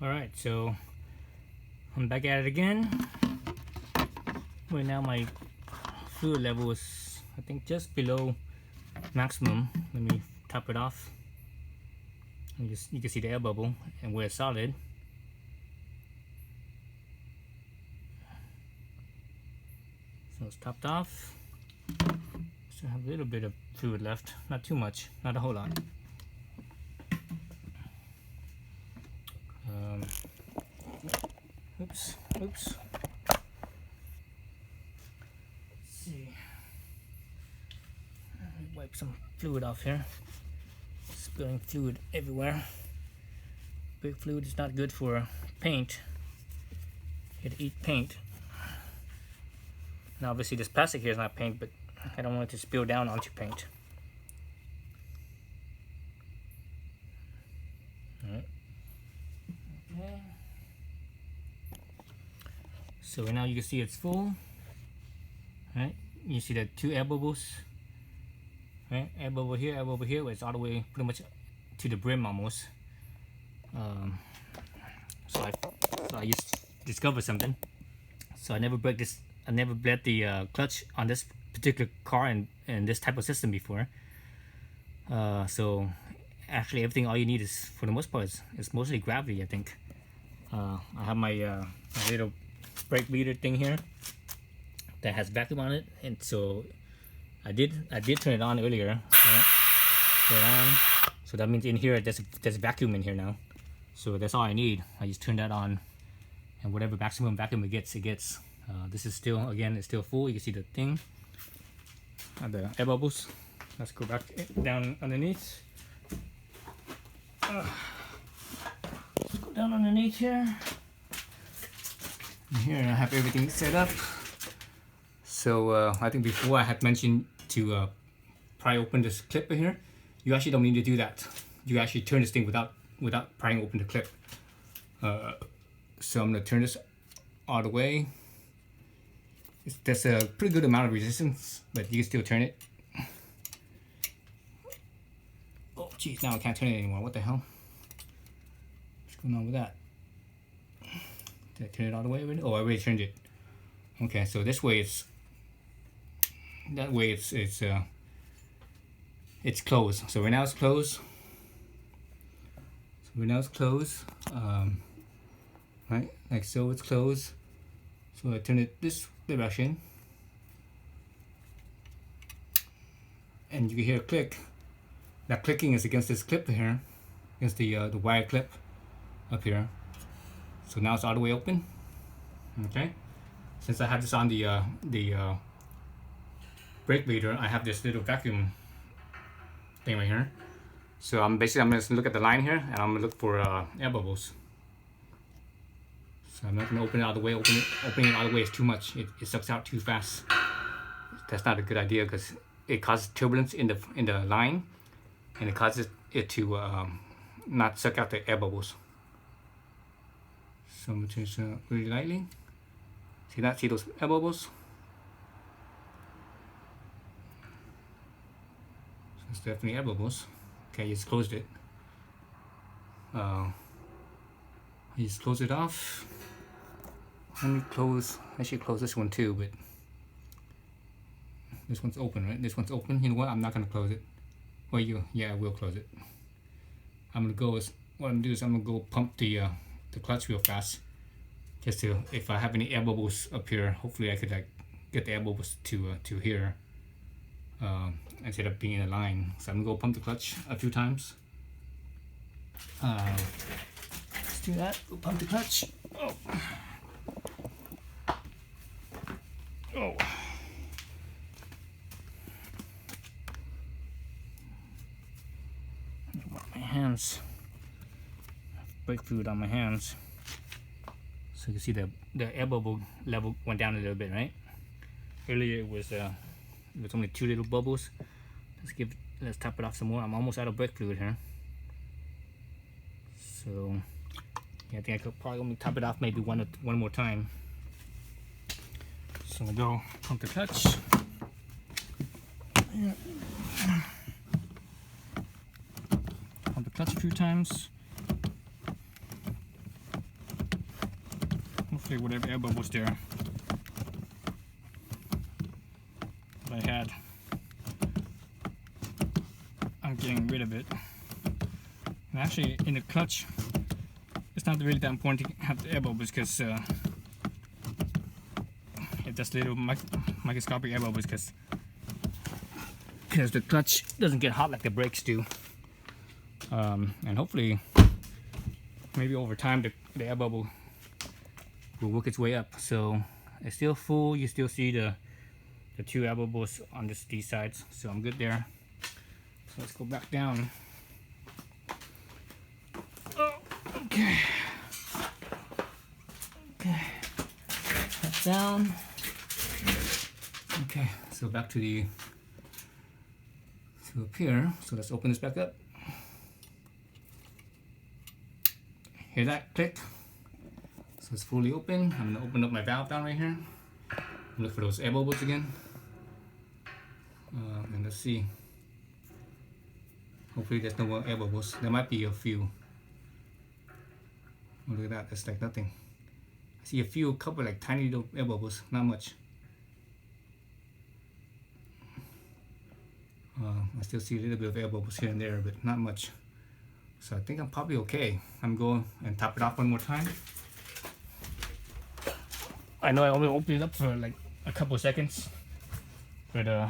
Alright, so I'm back at it again. Right now my fluid level is, I think, just below maximum. Let me top it off. You can see the air bubble and where it's solid. So it's topped off. Still have a little bit of fluid left, not too much, not a whole lot. Oops. Let's see. Let me wipe some fluid off here. Spilling fluid everywhere. Brake fluid is not good for paint. It'll eat paint. Now obviously this plastic here is not paint, but I don't want it to spill down onto paint. Alright. Okay. So right now you can see it's full. Right? You see the two air bubbles. Right? Air bubble here, where it's all the way pretty much to the brim almost. So I just discovered something. So I never bled the clutch on this particular car and this type of system before. So actually everything, all you need is, for the most part, is mostly gravity, I think. I have my little brake bleeder thing here that has vacuum on it, and so I did turn it on earlier. Right? Turn it on. So that means in here there's vacuum in here now. So that's all I need. I just turn that on, and whatever maximum vacuum it gets, it gets. This is still, again, it's still full. You can see the thing, the air bubbles. Let's go back down underneath. Let's go down underneath here. And here I have everything set up. So I think before I had mentioned to pry open this clip here. You actually don't need to do that. You actually turn this thing without prying open the clip. So I'm gonna turn this all the way. There's a pretty good amount of resistance, but you can still turn it. Oh geez, now I can't turn it anymore. What the hell? What's going on with that? Did I turn it all the way already? Oh, I already turned it. Okay, so this way it's closed. So right now it's closed. Right, like so, it's closed. So I turn it this direction, and you can hear a click. That clicking is against this clip here, against the wire clip up here. So now it's all the way open. Okay. Since I have this on the brake bleeder, I have this little vacuum thing right here. So I'm gonna look at the line here, and I'm gonna look for air bubbles. So I'm not gonna open it all the way. Opening it all the way is too much. It sucks out too fast. That's not a good idea because it causes turbulence in the line, and it causes it to not suck out the air bubbles. So I'm gonna turn this really lightly. See that? See those air bubbles? So it's definitely air bubbles. Okay, you just closed it. You just close it off. Let me close. I should close this one too, but this one's open, right? This one's open. You know what? I'm not gonna close it. Well, yeah, I will close it. What I'm gonna do is I'm gonna go pump the clutch real fast, just to, if I have any air bubbles up here, hopefully I could like get the air bubbles to here instead of being in a line. So I'm gonna go pump the clutch a few times. Let's do that. Go pump the clutch. Oh. Oh. My hands. I have brake fluid on my hands. So you can see the air bubble level went down a little bit, right? Earlier it was only 2 little bubbles. Let's top it off some more. I'm almost out of brake fluid here. So yeah, I think I could probably only top it off maybe one more time. So I'm gonna go pump the clutch. Pump the clutch a few times. hopefully whatever air bubbles there that I had, I'm getting rid of it. And actually in the clutch, it's not really that important to have the air bubbles because it does little microscopic air bubbles because the clutch doesn't get hot like the brakes do. And hopefully, maybe over time the air bubble will work its way up. So it's still full. You still see the two air bubbles on these sides. So I'm good there. So let's go back down. Oh, okay. Okay. That's down. Okay. So back to up here. So let's open this back up. Hear that click? So it's fully open. I'm gonna open up my valve down right here. Look for those air bubbles again. And let's see. Hopefully there's no more air bubbles. There might be a few. Oh, look at that, that's like nothing. I see a couple like tiny little air bubbles, not much. I still see a little bit of air bubbles here and there, but not much. So I think I'm probably okay. I'm going and top it off one more time. I know I only opened it up for like a couple of seconds, but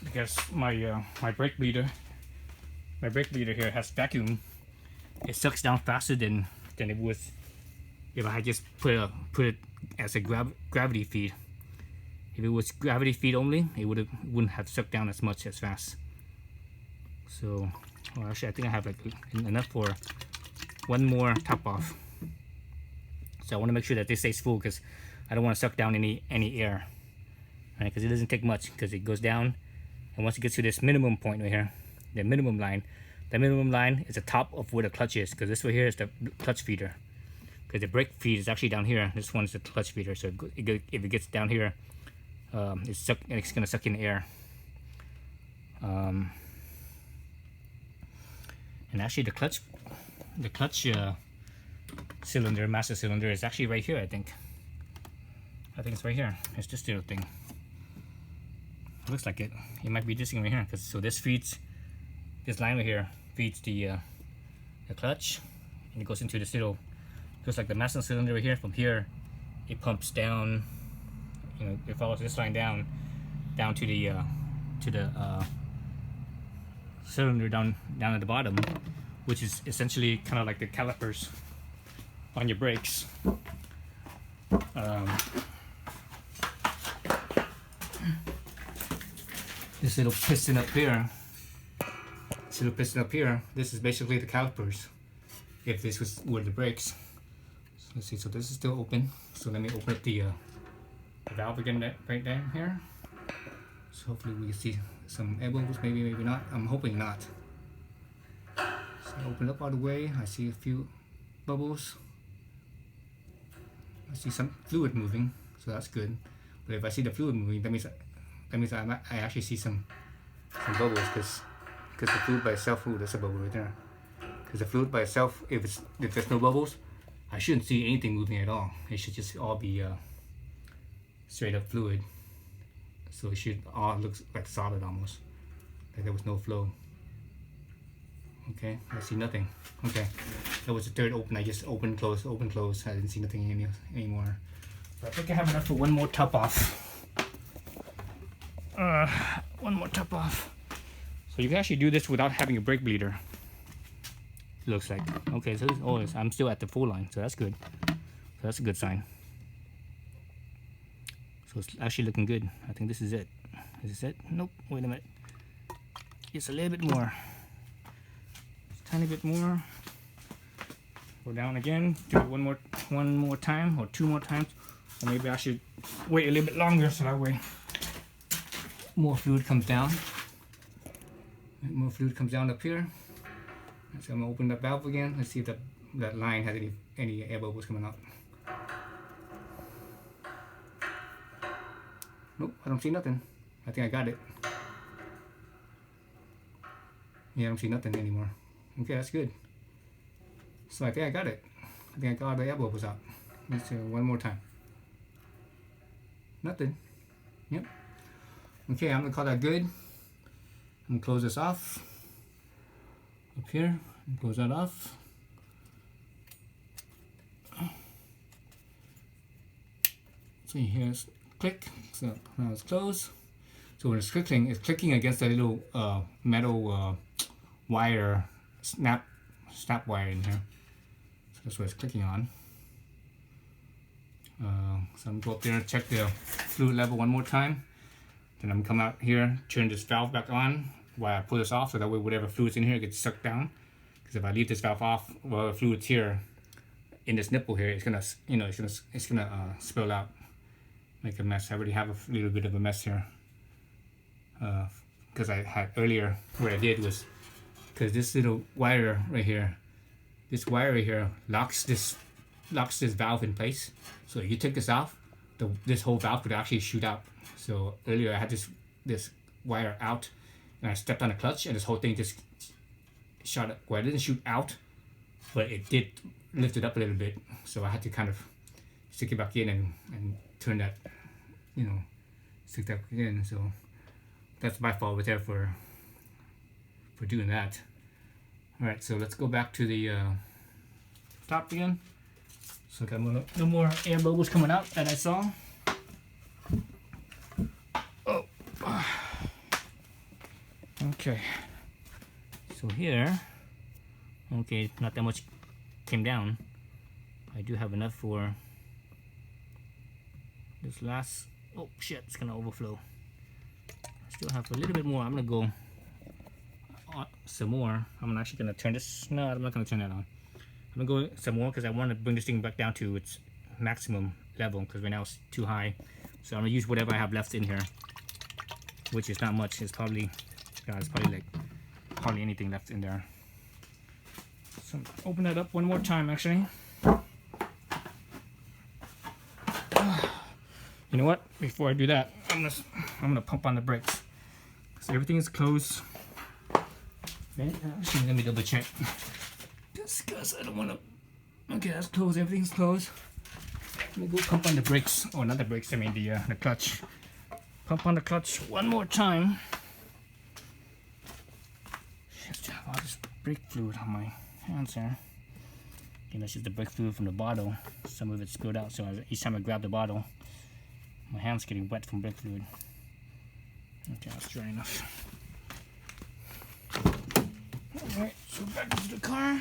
because my brake bleeder here has vacuum, it sucks down faster than it would if I had just put it as a gravity feed. If it was gravity feed only, it wouldn't have sucked down as much as fast. So, well, actually, I think I have like enough for one more top off. So I want to make sure that this stays full because I don't want to suck down any air, right? Because it doesn't take much because it goes down, and once it gets to this minimum point right here, the minimum line is the top of where the clutch is, because this right here is the clutch feeder. Because the brake feed is actually down here. This one is the clutch feeder. So if it gets down here, it's gonna suck in air. And actually the clutch cylinder, master cylinder, is actually right here. I think it's right here. It's this little thing. It looks like it. It might be this thing right here. So this line right here feeds the clutch, and it goes into this little. Just like the master cylinder right here. From here, it pumps down. You know, it follows this line down to the cylinder down at the bottom, which is essentially kind of like the calipers on your brakes. This little piston up here. This is basically the calipers. If this were the brakes. So let's see. So this is still open. So let me open up the valve again right down here. So hopefully we can see some air bubbles. Maybe not. I'm hoping not. So I open up all the way. I see a few bubbles. I see some fluid moving, so that's good. But if I see the fluid moving, that means I actually see some bubbles, because the fluid by itself, ooh, there's a bubble right there. Because the fluid by itself, if there's no bubbles, I shouldn't see anything moving at all. It should just all be straight up fluid. So it should all look like solid almost, like there was no flow. Okay, I see nothing. Okay, that was the third open. I just open, close, open, close. I didn't see nothing anymore. So I think I have enough for one more top off. One more top off. So you can actually do this without having a brake bleeder. Looks like. Okay, so I'm still at the full line, so that's good. So that's a good sign. So it's actually looking good. I think this is it. Is this it? Nope. Wait a minute. Just a little bit more. Tiny bit more. Go down again. Do it one more time, or two more times, or maybe I should wait a little bit longer so that way more fluid comes down. More fluid comes down up here. So I'm gonna open the valve again. Let's see if that line has any air bubbles coming out. Nope, I don't see nothing. I think I got it. Yeah, I don't see nothing anymore. Okay, that's good. So I think I got it. I think I got the air bubbles out. Let's see one more time. Nothing. Yep. Okay, I'm gonna call that good. I'm gonna close this off. Up here, close that off. So here's click. So now it's closed. So when it's clicking against the little metal wire snap wire in here. So that's what it's clicking on. So I'm gonna go up there and check the fluid level one more time. Then I'm gonna come out here, turn this valve back on while I pull this off, so that way whatever fluid's in here gets sucked down. Because if I leave this valve off, well, the fluid's here in this nipple here, it's gonna, you know, it's gonna spill out, make a mess. I already have a little bit of a mess here. Because I had earlier, what I did was, because this little wire right here, locks this valve in place. So if you take this off, this whole valve could actually shoot out. So earlier I had this wire out, and I stepped on the clutch, and this whole thing just shot up. Well, it didn't shoot out, but it did lift it up a little bit. So I had to kind of stick it back in and turn that, you know, stick that back in. So that's my fault with there for doing that. All right, so let's go back to the top again. So I got no more air bubbles coming out that I saw. Oh, okay. So here, okay, not that much came down. I do have enough for this last. Oh shit, it's gonna overflow. Still have a little bit more. I'm gonna go some more. I'm actually gonna turn this. No, I'm not gonna turn that on. I'm gonna go some more because I want to bring this thing back down to its maximum level, because right now it's too high. So I'm gonna use whatever I have left in here, which is not much. It's probably, yeah, it's probably like hardly anything left in there. So open that up one more time, actually. You know what? Before I do that, I'm gonna pump on the brakes. So everything is closed. Actually, let me double check. Just because I don't want to. Okay, that's closed. Everything's closed. Let me go pump on the brakes. Oh, not the brakes. I mean the clutch. Pump on the clutch one more time. Just have all this brake fluid on my hands here. Okay, that's just the brake fluid from the bottle. Some of it spilled out, so each time I grab the bottle, my hand's getting wet from brake fluid. Okay, that's dry enough. Alright, so back into the car.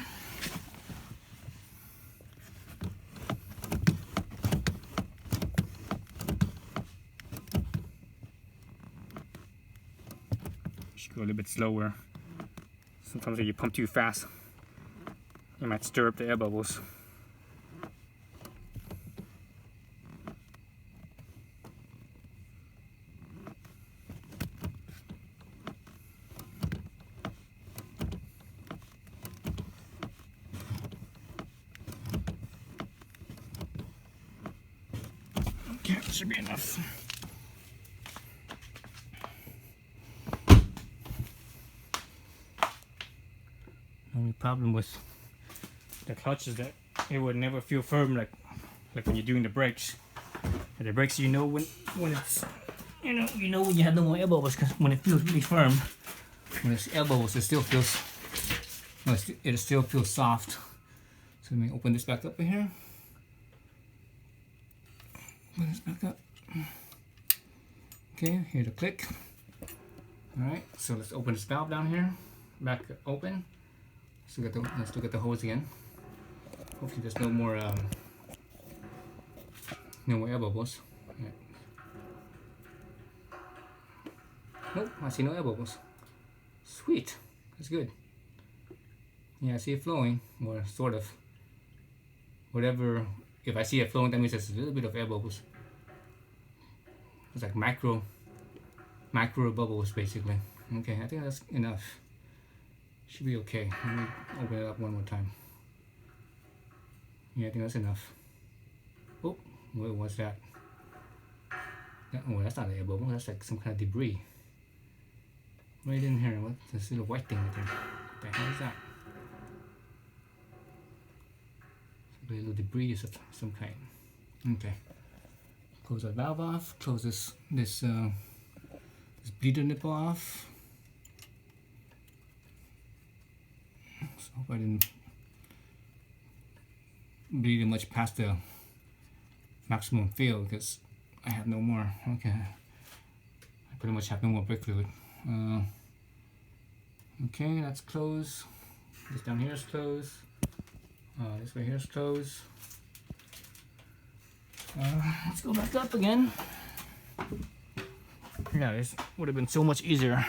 Should go a little bit slower. Sometimes if you pump too fast, you might stir up the air bubbles. Okay, that should be enough. The only problem with the clutch is that it would never feel firm like when you're doing the brakes. And the brakes, you know when it's, you know when you have no more air bubbles, because when it feels really firm, when it's air bubbles, it still feels, no, it still feels soft. So let me open this back up in here. Open this back up. Okay, here's the click. Alright, so let's open this valve down here. Back open. Let's look at the hose again. Hopefully there's no more air bubbles. Right. Nope, I see no air bubbles. Sweet, that's good. Yeah, I see it flowing, or sort of. Whatever, if I see it flowing, that means there's a little bit of air bubbles. It's like micro bubbles, basically. Okay, I think that's enough. Should be okay. Let me open it up one more time. Yeah, I think that's enough. Oh, what was that? Oh, that's not an air bubble. That's like some kind of debris. Right in here. What's this little white thing right there? What the hell is that? A little debris of some kind. Okay. Close that valve off. Close this bleeder nipple off. So hope I didn't bleed it much past the maximum fill because I have no more. Okay. I pretty much have no more brake fluid. Okay, that's closed. This down here is closed. This right here is closed. Let's go back up again. Yeah, this would have been so much easier.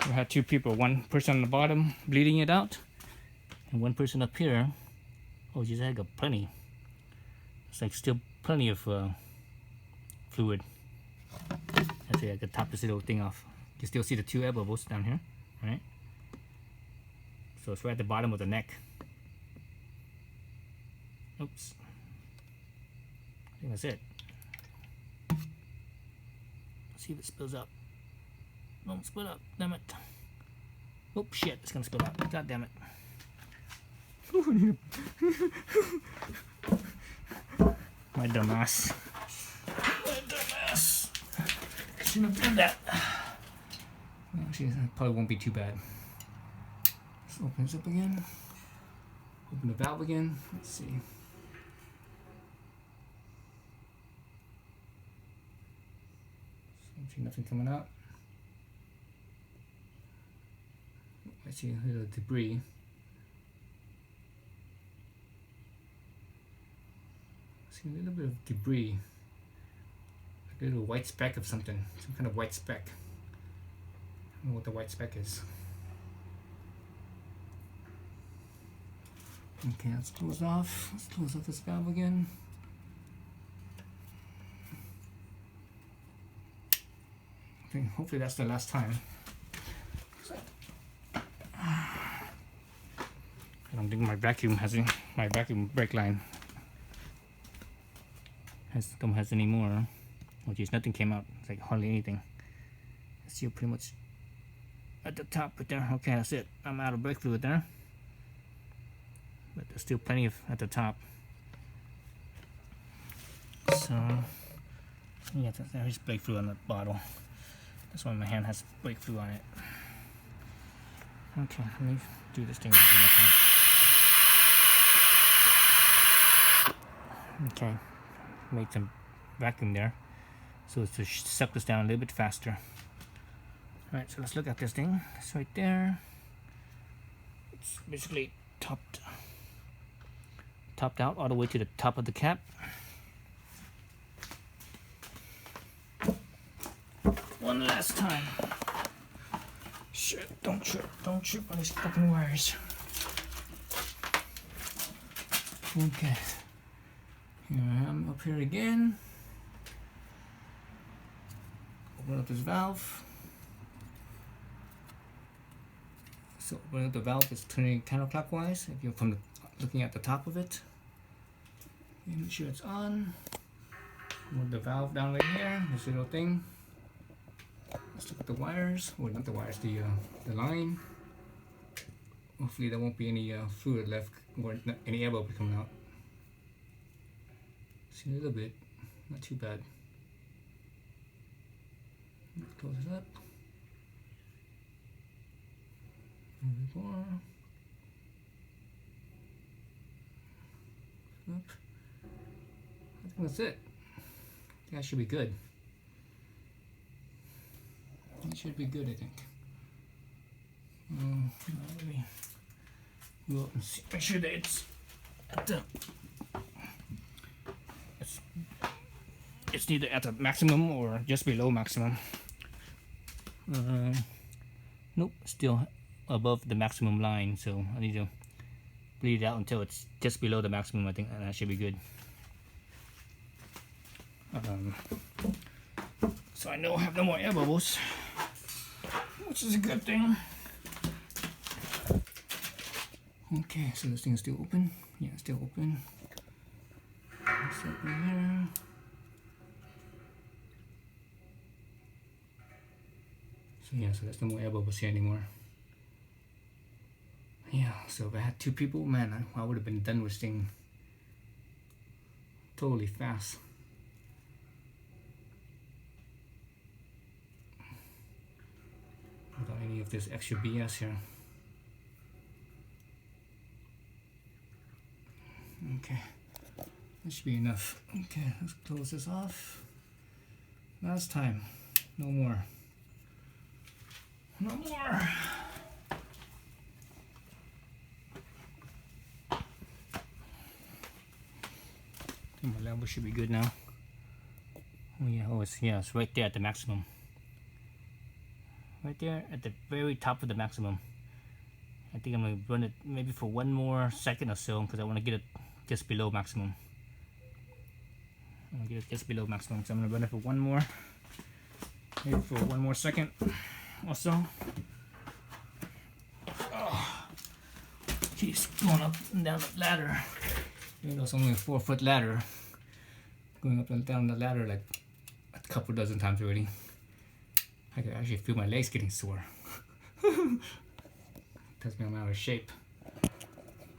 We had two people, one person on the bottom bleeding it out, and one person up here. Oh geez, I got plenty. It's like still plenty of fluid. Actually, I could top this little thing off. You still see the two air bubbles down here, right? So it's right at the bottom of the neck. Oops. I think that's it. Let's see if it spills up. Don't spill up, damn it. Oh shit, it's gonna spill out. God damn it. My dumbass. My dumbass. Shouldn't have done that. Actually, it probably won't be too bad. Let's open this up again. Open the valve again. Let's see. See nothing coming out. I see a little debris. I see a little bit of debris. Like a little white speck of something. Some kind of white speck. I don't know what the white speck is. Okay, let's close off. Let's close off this valve again. Okay, hopefully that's the last time. I don't think my vacuum brake line has any more. Oh geez, nothing came out. It's like hardly anything. It's still pretty much at the top right there. Okay, that's it. I'm out of brake fluid there. But there's still plenty of at the top. So yeah, there's brake fluid on the bottle. That's why my hand has brake fluid on it. Okay, let me do this thing one more time. Okay, made some vacuum there, so it's to suck this down a little bit faster. Alright, so let's look at this thing. It's right there. It's basically topped out all the way to the top of the cap. One last time. Shit, don't trip on these fucking wires. Okay. Here I am up here again. Open up this valve. So open up the valve is turning counterclockwise if you're looking at the top of it. Make sure it's on. Move the valve down right here, this little thing. Let's look at the wires, or not the wires, the line. Hopefully there won't be any fluid left, or any air bubble coming out. See a little bit, not too bad. Let's close it up. A little bit more. Up. I think that's it. I think I should be good. It should be good, I think. Let me go up and see. Make sure that it's at the. It's neither at the maximum or just below maximum. Nope, still above the maximum line, so I need to bleed it out until it's just below the maximum, I think, and that should be good. So I know I have no more air bubbles, which is a good thing. Okay, so this thing is still open. Yeah, it's still open. It's open here. So yeah, so there's no more air bubbles here anymore. Yeah, so if I had two people, man, I would have been done with this thing totally fast. Without any of this extra BS here. Okay, that should be enough. Okay, let's close this off. Last time, no more. No more. My level should be good now. Oh yeah, it's right there at the maximum. Right there at the very top of the maximum. I think I'm gonna run it maybe for one more second or so because I want to get it just below maximum. I want to get it just below maximum, so I'm gonna run it for one more, maybe for one more second or so. Oh, geez, going up and down the ladder. Even though it's only a 4-foot ladder, going up and down the ladder like a couple dozen times already. I can actually feel my legs getting sore. Tells me I'm out of shape.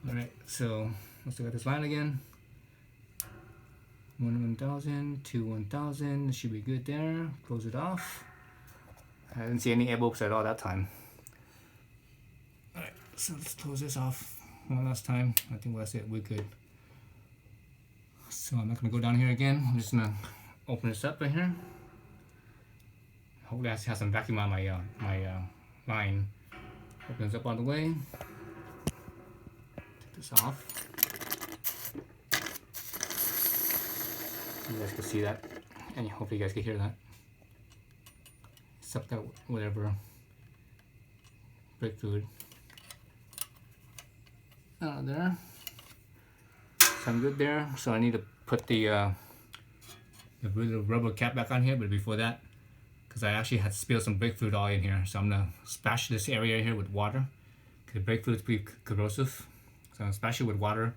Alright, so let's look at this line again. 1,000, 2, 1,000. Should be good there. Close it off. I didn't see any elbows at all that time. Alright, so let's close this off one last time. I think that's it. We're good. So I'm not gonna go down here again. I'm just gonna open this up right here. Hopefully I have some vacuum on my line. Open this up all the way. Take this off. You guys can see that, and hopefully you guys can hear that. Suck that whatever brake fluid out of there. So I'm good there. So I need to put the little rubber cap back on here, but before that, because I actually had spilled some brake fluid all in here, so I'm gonna splash this area here with water. Because the brake fluid is pretty corrosive, so I'm gonna splash it with water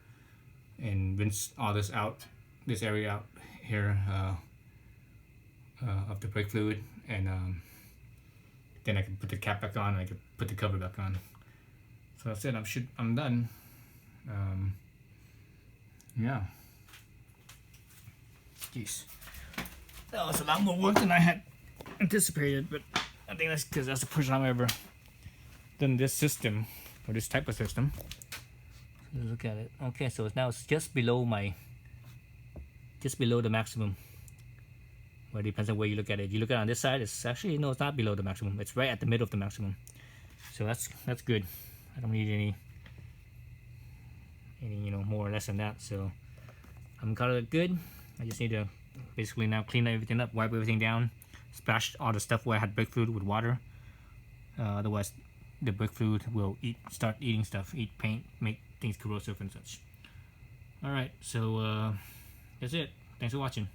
and rinse all this out, this area out here of the brake fluid, and then I can put the cap back on and I can put the cover back on. So that's it. I'm done. Yeah. Jeez, that was a lot more work than I had anticipated, but I think that's because that's the first time I've ever done this system, or this type of system. So look at it. Okay, so it's just below the maximum. Well, it depends on where you look at it. If you look at it on this side, it's actually, no, it's not below the maximum. It's right at the middle of the maximum. So that's good. I don't need any more or less than that. So I'm kind of good. I just need to basically now clean everything up, wipe everything down, splash all the stuff where I had brake fluid with water. Otherwise, the brake fluid will start eating stuff, eat paint, make things corrosive and such. Alright, so that's it. Thanks for watching.